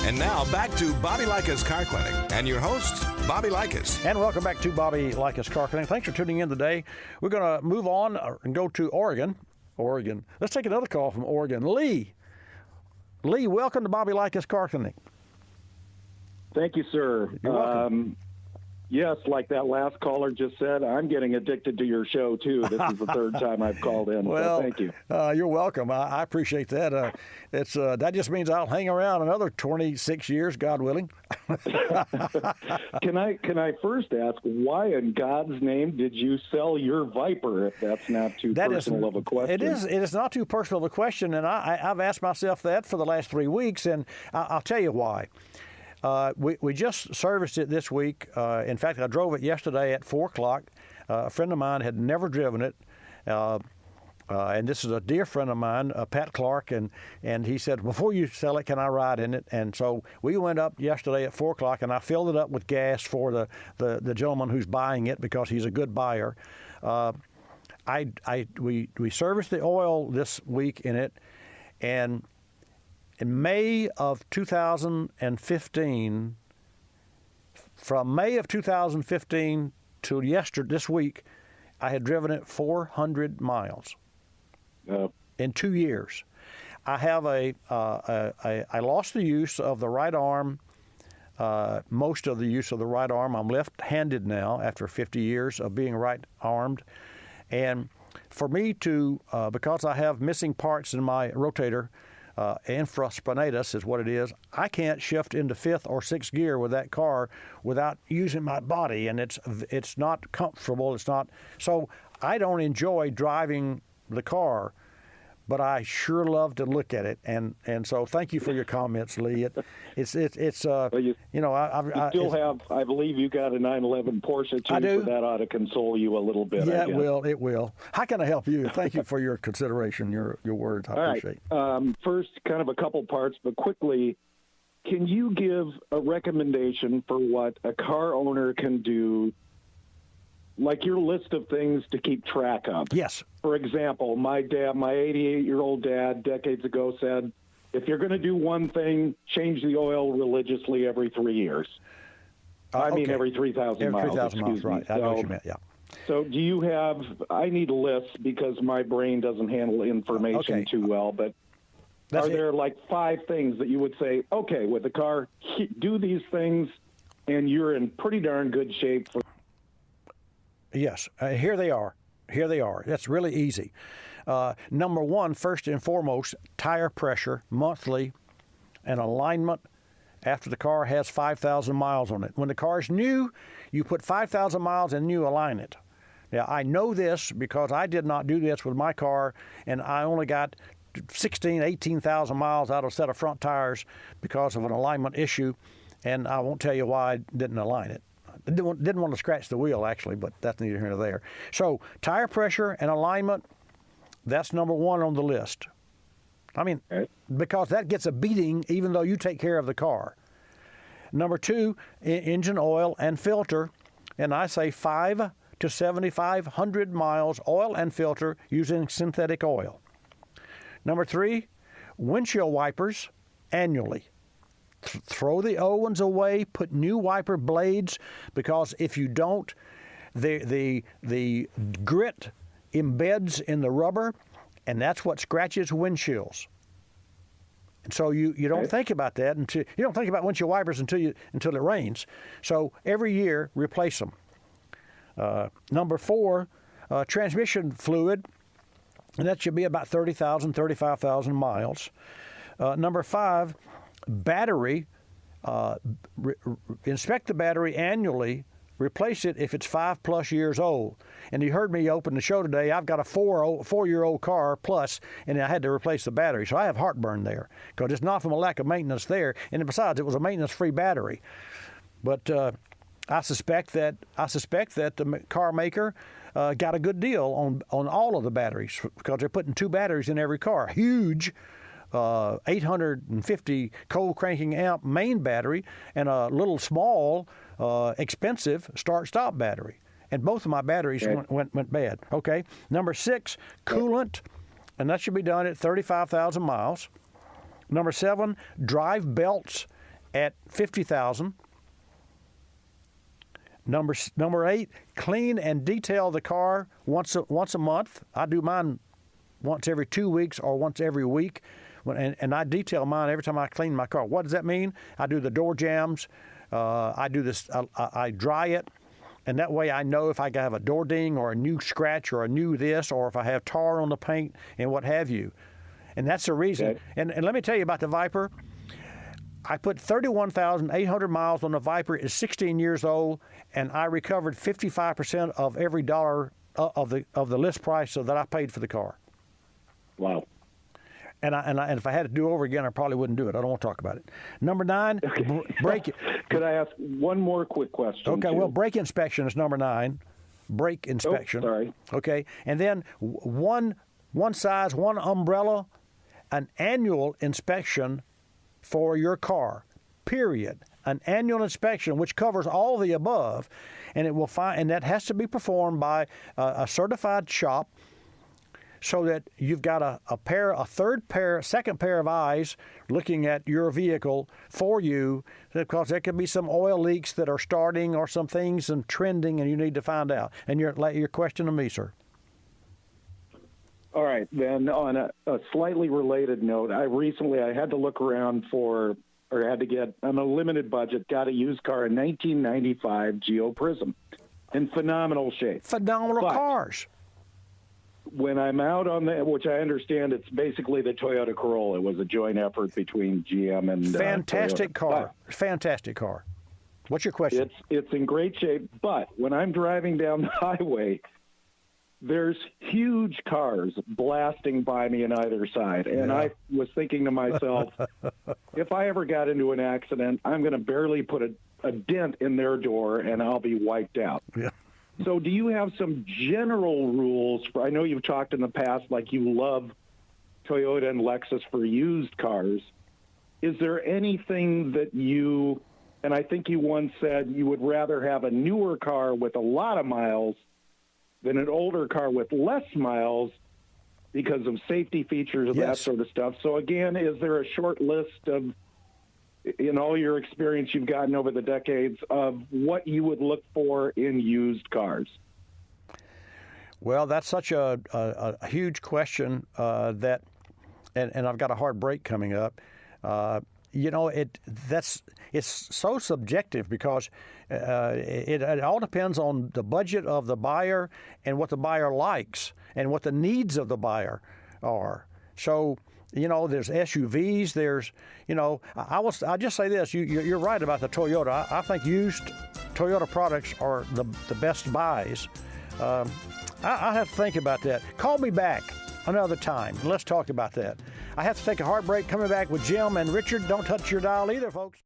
And now back to Bobby Likis Car Clinic and your host, Bobby Likis. And welcome back to Bobby Likis Car Clinic. Thanks for tuning in today. We're going to move on and go to Oregon. Let's take another call from Oregon. Lee, welcome to Bobby Likis Car Clinic. Thank you, sir. You're welcome. Yes, like that last caller just said, I'm getting addicted to your show, too. This is the third time I've called in, well, so thank you. You're welcome. I appreciate that. That just means I'll hang around another 26 years, God willing. Can I first ask, why in God's name did you sell your Viper, if that's not too personal of a question? It is not too personal of a question, and I've asked myself that for the last 3 weeks, and I'll tell you why. We just serviced it this week. In fact, I drove it yesterday at 4 o'clock. A friend of mine had never driven it. And this is a dear friend of mine, Pat Clark, and he said, before you sell it, can I ride in it? And so we went up yesterday at 4 o'clock, and I filled it up with gas for the gentleman who's buying it because he's a good buyer. We serviced the oil this week in it, and in May of 2015, from May of 2015 to this week, I had driven it 400 miles in 2 years. I have I lost the use of the right arm, most of the use of the right arm. I'm left-handed now after 50 years of being right-armed. And for me to, because I have missing parts in my rotator, infraspinatus is what it is. I can't shift into fifth or sixth gear with that car without using my body, and it's not comfortable. It's not. So I don't enjoy driving the car, but I sure love to look at it. And so thank you for your comments, Lee. It's well, you still have. I believe you got a 911 Porsche too. I do. So that ought to console you a little bit. Yeah, it will. How can I help you? Thank you for your consideration, your words. I appreciate. First, kind of a couple parts, but quickly, can you give a recommendation for what a car owner can do? Like your list of things to keep track of. Yes. For example, my 88-year-old dad, decades ago, said, if you're going to do one thing, change the oil religiously every 3 years. I mean, every 3,000 miles. Every 3,000 miles, right. I know what you meant, yeah. So do you have, I need a list because my brain doesn't handle information too well, but there like 5 things that you would say, okay, with the car, do these things, and you're in pretty darn good shape for. Yes, here they are. That's really easy. Number one, first and foremost, tire pressure monthly and alignment after the car has 5,000 miles on it. When the car is new, you put 5,000 miles and you align it. Now, I know this because I did not do this with my car, and I only got 18,000 miles out of a set of front tires because of an alignment issue, and I won't tell you why I didn't align it. Didn't want to scratch the wheel, actually, but that's neither here nor there. So tire pressure and alignment, that's number one on the list. I mean, because that gets a beating even though you take care of the car. Number two, engine oil and filter, and I say 5 to 7,500 miles oil and filter using synthetic oil. Number three, windshield wipers annually. Throw the old ones away, put new wiper blades, because if you don't, the grit embeds in the rubber, and that's what scratches windshields. And so you don't think about that until you don't think about windshield wipers until it rains. So every year replace them. Number four, transmission fluid, and that should be about 30,000, 35,000 miles. Number five, battery, inspect the battery annually, replace it if it's 5+ years old. And you heard me open the show today, I've got a 4-year-old car plus, and I had to replace the battery. So I have heartburn there because it's not from a lack of maintenance there. And besides, it was a maintenance-free battery. But I suspect that the car maker got a good deal on all of the batteries because they're putting 2 batteries in every car. Huge 850 cold cranking amp main battery and a little small expensive start-stop battery. And both of my batteries went bad. Okay. Number 6, coolant, and that should be done at 35,000 miles. Number 7, drive belts at $50,000. Number 8, clean and detail the car once a month. I do mine once every 2 weeks or once every week, and I detail mine every time I clean my car. What does that mean? I do the door jambs. I do this. I dry it, and that way I know if I have a door ding or a new scratch or a new this, or if I have tar on the paint and what have you. And that's the reason. Okay. And let me tell you about the Viper. I put 31,800 miles on the Viper. It's 16 years old, and I recovered 55% of every dollar of the list price that I paid for the car. Wow. And if I had to do over again, I probably wouldn't do it. I don't want to talk about it. Number 9, brake. Could I ask one more quick question? Okay, too? well, brake inspection is number 9. Brake inspection. Oh, sorry. Okay, and then one size, one umbrella, an annual inspection for your car, period. An annual inspection, which covers all the above, and and that has to be performed by a certified shop, so that you've got a second pair of eyes looking at your vehicle for you, because there could be some oil leaks that are starting or some things and trending, and you need to find out. And your question to me, sir. All right, then on a slightly related note, I had to look around had to get, on a limited budget, got a used car, a 1995 Geo Prism, in phenomenal shape. Phenomenal cars. When I'm out on which I understand it's basically the Toyota Corolla. It was a joint effort between GM and Fantastic Toyota. car. Fantastic car. What's your question? It's in great shape, but when I'm driving down the highway, there's huge cars blasting by me on either side. And I was thinking to myself, if I ever got into an accident, I'm going to barely put a dent in their door and I'll be wiped out. Yeah. So do you have some general rules? I know you've talked in the past like you love Toyota and Lexus for used cars. Is there anything that and I think you once said you would rather have a newer car with a lot of miles than an older car with less miles because of safety features and that sort of stuff. So again, is there a short list of, in all your experience you've gotten over the decades, of what you would look for in used cars? Well, that's such a huge question and I've got a hard break coming up. It's so subjective because it all depends on the budget of the buyer and what the buyer likes and what the needs of the buyer are. So, there's SUVs. There's, I just say this. You're right about the Toyota. I think used Toyota products are the best buys. I have to think about that. Call me back another time and let's talk about that. I have to take a hard break. Coming back with Jim and Richard. Don't touch your dial either, folks.